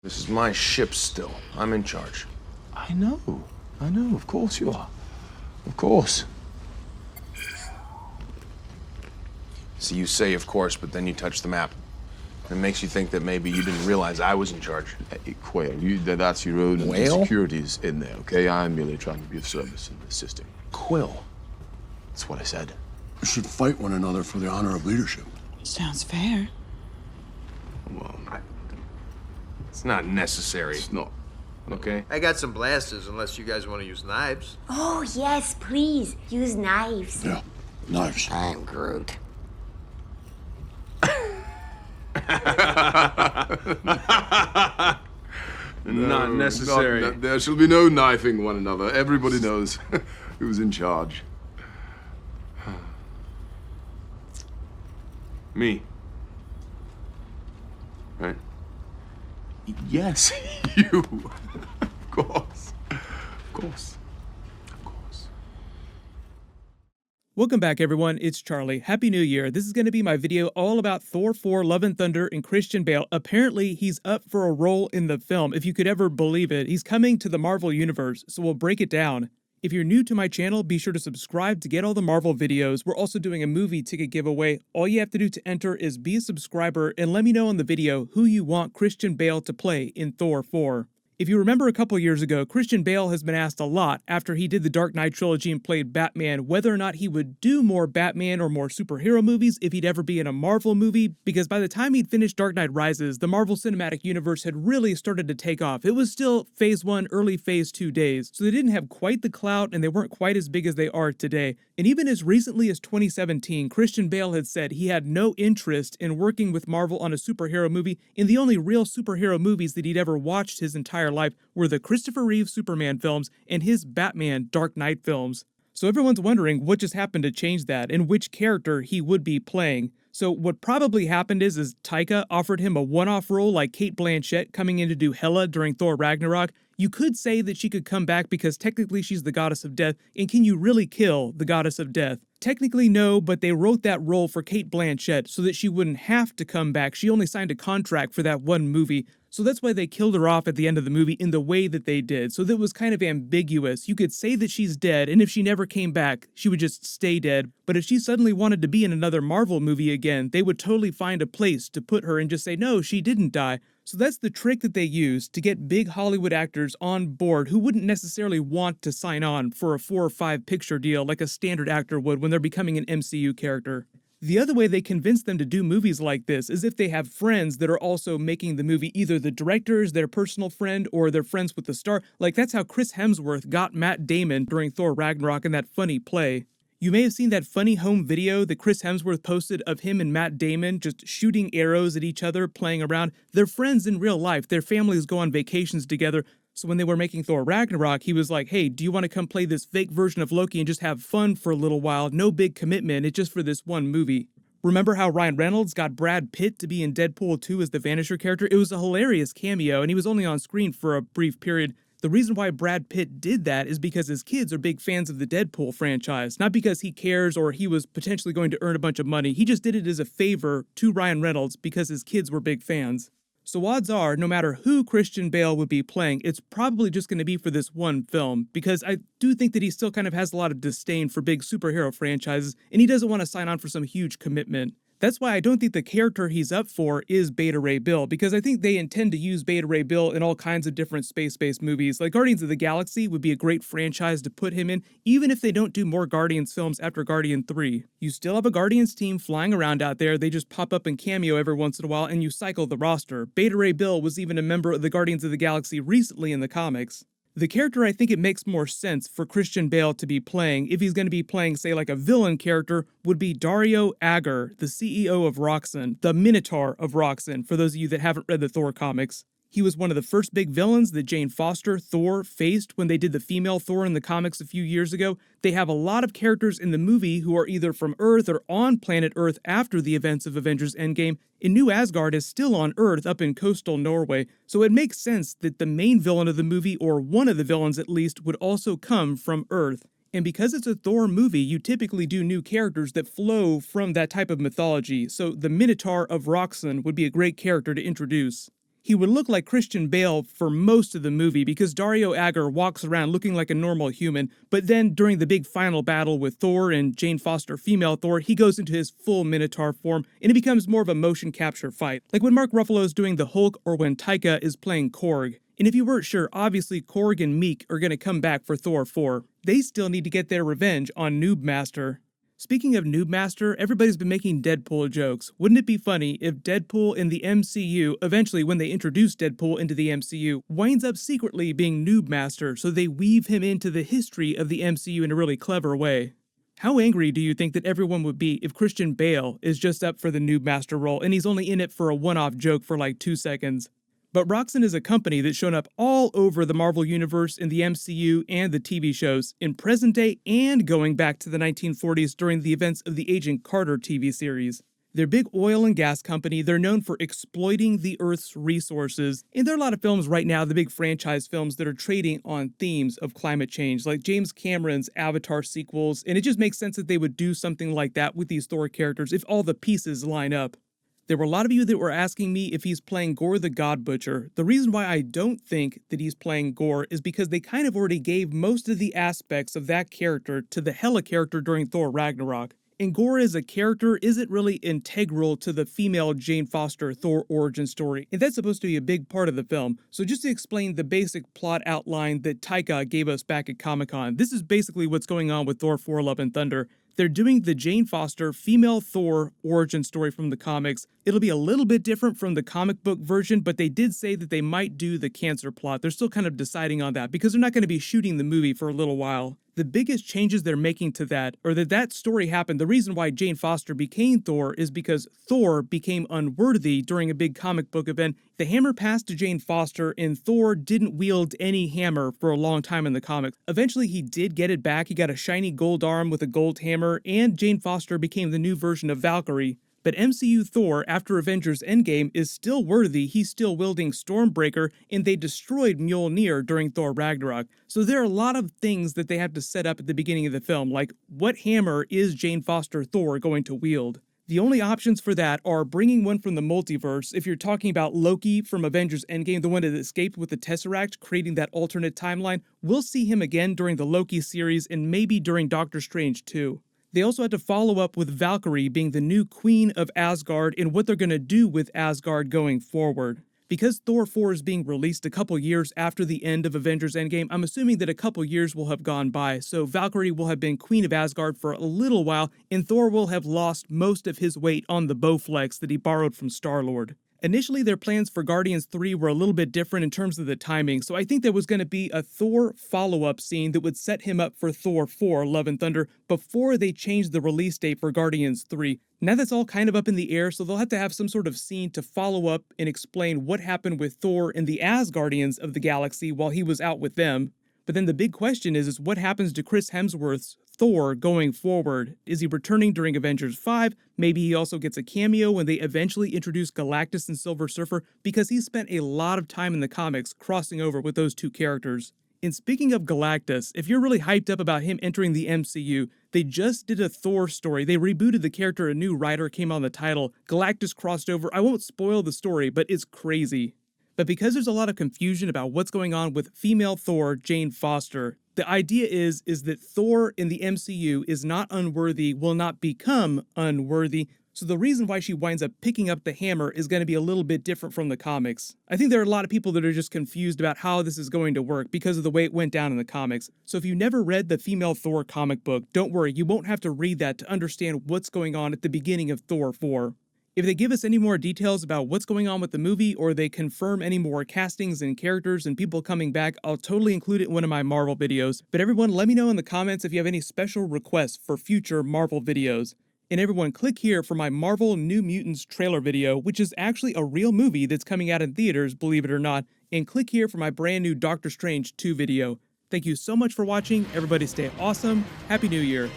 This is my ship still. I'm in charge. I know, of course you are. Of course. So you say of course, but then you touch the map. It makes you think that maybe you didn't realize I was in charge. Hey, Quail, that's your own Whale? insecurities in there, okay? I'm merely trying to be of service in assisting. Quill. That's what I said. We should fight one another for the honor of leadership. Sounds fair. Well, It's not necessary. it's not. Okay? I got some blasters unless you guys want to use knives. Oh, yes, please. Use knives. Yeah, knives. I'm Groot. Not necessary. There shall be no knifing one another. Everybody knows who's in charge. Me. Right? Yes, you. Of course. Of course. Of course. Welcome back, everyone. It's Charlie. Happy New Year. This is going to be my video all about Thor 4 Love and Thunder and Christian Bale. Apparently, he's up for a role in the film, if you could ever believe it. He's coming to the Marvel Universe, so we'll break it down. If you're new to my channel, be sure to subscribe to get all the Marvel videos. We're also doing a movie ticket giveaway. All you have to do to enter is be a subscriber and let me know in the video who you want Christian Bale to play in Thor 4. If you remember a couple years ago, Christian Bale has been asked a lot after he did the Dark Knight trilogy and played Batman whether or not he would do more Batman or more superhero movies if he'd ever be in a Marvel movie, because by the time he'd finished Dark Knight Rises, the Marvel Cinematic Universe had really started to take off. It was still Phase 1, early Phase 2 days, so they didn't have quite the clout and they weren't quite as big as they are today. And even as recently as 2017, Christian Bale had said he had no interest in working with Marvel on a superhero movie, and the only real superhero movies that he'd ever watched his entire life were the Christopher Reeve Superman films and his Batman Dark Knight films. So everyone's wondering what just happened to change that and which character he would be playing. So what probably happened is Taika offered him a one-off role like Cate Blanchett coming in to do Hela during Thor Ragnarok. You could say that she could come back because technically she's the goddess of death, and can you really kill the goddess of death? Technically no, but they wrote that role for Cate Blanchett so that she wouldn't have to come back. She only signed a contract for that one movie, so that's why they killed her off at the end of the movie in the way that they did. So that was kind of ambiguous. You could say that she's dead, and if she never came back, she would just stay dead. But if she suddenly wanted to be in another Marvel movie again, they would totally find a place to put her and just say, no, she didn't die. So that's the trick that they use to get big Hollywood actors on board who wouldn't necessarily want to sign on for a 4 or 5 picture deal like a standard actor would when they're becoming an MCU character. The other way they convince them to do movies like this is if they have friends that are also making the movie, either the director is their personal friend or they're friends with the star. Like that's how Chris Hemsworth got Matt Damon during Thor Ragnarok in that funny play. You may have seen that funny home video that Chris Hemsworth posted of him and Matt Damon just shooting arrows at each other, playing around. They're friends in real life. Their families go on vacations together. So when they were making Thor Ragnarok, he was like, hey, do you want to come play this fake version of Loki and just have fun for a little while? No big commitment. It's just for this one movie. Remember how Ryan Reynolds got Brad Pitt to be in Deadpool 2 as the Vanisher character? It was a hilarious cameo, and he was only on screen for a brief period. The reason why Brad Pitt did that is because his kids are big fans of the Deadpool franchise, not because he cares or he was potentially going to earn a bunch of money. He just did it as a favor to Ryan Reynolds because his kids were big fans. So odds are, no matter who Christian Bale would be playing, it's probably just going to be for this one film, because I do think that he still kind of has a lot of disdain for big superhero franchises, and he doesn't want to sign on for some huge commitment. That's why I don't think the character he's up for is Beta Ray Bill, because I think they intend to use Beta Ray Bill in all kinds of different space-based movies. Like Guardians of the Galaxy would be a great franchise to put him in, even if they don't do more Guardians films after Guardian 3. You still have a Guardians team flying around out there, they just pop up and cameo every once in a while, and you cycle the roster. Beta Ray Bill was even a member of the Guardians of the Galaxy recently in the comics. The character I think it makes more sense for Christian Bale to be playing, if he's going to be playing, say, like a villain character, would be Dario Agger, the CEO of Roxxon, the Minotaur of Roxxon, for those of you that haven't read the Thor comics. He was one of the first big villains that Jane Foster, Thor, faced when they did the female Thor in the comics a few years ago. They have a lot of characters in the movie who are either from Earth or on planet Earth after the events of Avengers Endgame, and New Asgard is still on Earth up in coastal Norway, so it makes sense that the main villain of the movie, or one of the villains at least, would also come from Earth. And because it's a Thor movie, you typically do new characters that flow from that type of mythology, so the Minotaur of Roxxon would be a great character to introduce. He would look like Christian Bale for most of the movie because Dario Agger walks around looking like a normal human, but then during the big final battle with Thor and Jane Foster female Thor, he goes into his full Minotaur form and it becomes more of a motion capture fight, like when Mark Ruffalo is doing the Hulk or when Taika is playing Korg. And if you weren't sure, obviously Korg and Meek are going to come back for Thor 4. They still need to get their revenge on Noob Master. Speaking of Noob Master, everybody's been making Deadpool jokes. Wouldn't it be funny if Deadpool in the MCU, eventually when they introduce Deadpool into the MCU, winds up secretly being Noob Master, so they weave him into the history of the MCU in a really clever way? How angry do you think that everyone would be if Christian Bale is just up for the Noob Master role and he's only in it for a one-off joke for like 2 seconds? But Roxxon is a company that's shown up all over the Marvel Universe in the MCU and the TV shows, in present day and going back to the 1940s during the events of the Agent Carter TV series. They're a big oil and gas company, they're known for exploiting the Earth's resources, and there are a lot of films right now, the big franchise films that are trading on themes of climate change, like James Cameron's Avatar sequels, and it just makes sense that they would do something like that with these Thor characters if all the pieces line up. There were a lot of you that were asking me if he's playing Gore the God Butcher. The reason why I don't think that he's playing Gore is because they kind of already gave most of the aspects of that character to the Hela character during Thor Ragnarok. And Gore as a character isn't really integral to the female Jane Foster Thor origin story, and that's supposed to be a big part of the film. So just to explain the basic plot outline that Taika gave us back at Comic-Con, this is basically what's going on with Thor 4 Love and Thunder. They're doing the Jane Foster female Thor origin story from the comics. It'll be a little bit different from the comic book version, but they did say that they might do the cancer plot. They're still kind of deciding on that because they're not going to be shooting the movie for a little while. The biggest changes they're making to that, or that story happened, the reason why Jane Foster became Thor is because Thor became unworthy during a big comic book event. The hammer passed to Jane Foster, and Thor didn't wield any hammer for a long time in the comics. Eventually, he did get it back. He got a shiny gold arm with a gold hammer, and Jane Foster became the new version of Valkyrie. But MCU Thor, after Avengers Endgame, is still worthy. He's still wielding Stormbreaker, and they destroyed Mjolnir during Thor Ragnarok. So there are a lot of things that they have to set up at the beginning of the film, like what hammer is Jane Foster Thor going to wield? The only options for that are bringing one from the multiverse. If you're talking about Loki from Avengers Endgame, the one that escaped with the Tesseract, creating that alternate timeline, we'll see him again during the Loki series and maybe during Doctor Strange too. They also had to follow up with Valkyrie being the new queen of Asgard and what they're going to do with Asgard going forward. Because Thor 4 is being released a couple years after the end of Avengers Endgame, I'm assuming that a couple years will have gone by, so Valkyrie will have been queen of Asgard for a little while, and Thor will have lost most of his weight on the Bowflex that he borrowed from Star-Lord. Initially, their plans for Guardians 3 were a little bit different in terms of the timing, so I think there was going to be a Thor follow-up scene that would set him up for Thor 4 Love and Thunder before they changed the release date for Guardians 3. Now that's all kind of up in the air, so they'll have to have some sort of scene to follow up and explain what happened with Thor and the Asgardians of the galaxy while he was out with them. But then the big question is what happens to Chris Hemsworth's Thor going forward? Is he returning during Avengers 5? Maybe he also gets a cameo when they eventually introduce Galactus and Silver Surfer, because he spent a lot of time in the comics crossing over with those two characters. And speaking of Galactus, if you're really hyped up about him entering the MCU, they just did a Thor story. They rebooted the character, a new writer came on the title. Galactus crossed over. I won't spoil the story, but it's crazy. But because there's a lot of confusion about what's going on with female Thor, Jane Foster, the idea is that Thor in the MCU is not unworthy, will not become unworthy, so the reason why she winds up picking up the hammer is going to be a little bit different from the comics. I think there are a lot of people that are just confused about how this is going to work because of the way it went down in the comics. So if you never read the female Thor comic book, don't worry, you won't have to read that to understand what's going on at the beginning of Thor 4. If they give us any more details about what's going on with the movie, or they confirm any more castings and characters and people coming back, I'll totally include it in one of my Marvel videos. But everyone, let me know in the comments if you have any special requests for future Marvel videos. And everyone, click here for my Marvel New Mutants trailer video, which is actually a real movie that's coming out in theaters, believe it or not. And click here for my brand new Doctor Strange 2 video. Thank you so much for watching. Everybody stay awesome. Happy New Year.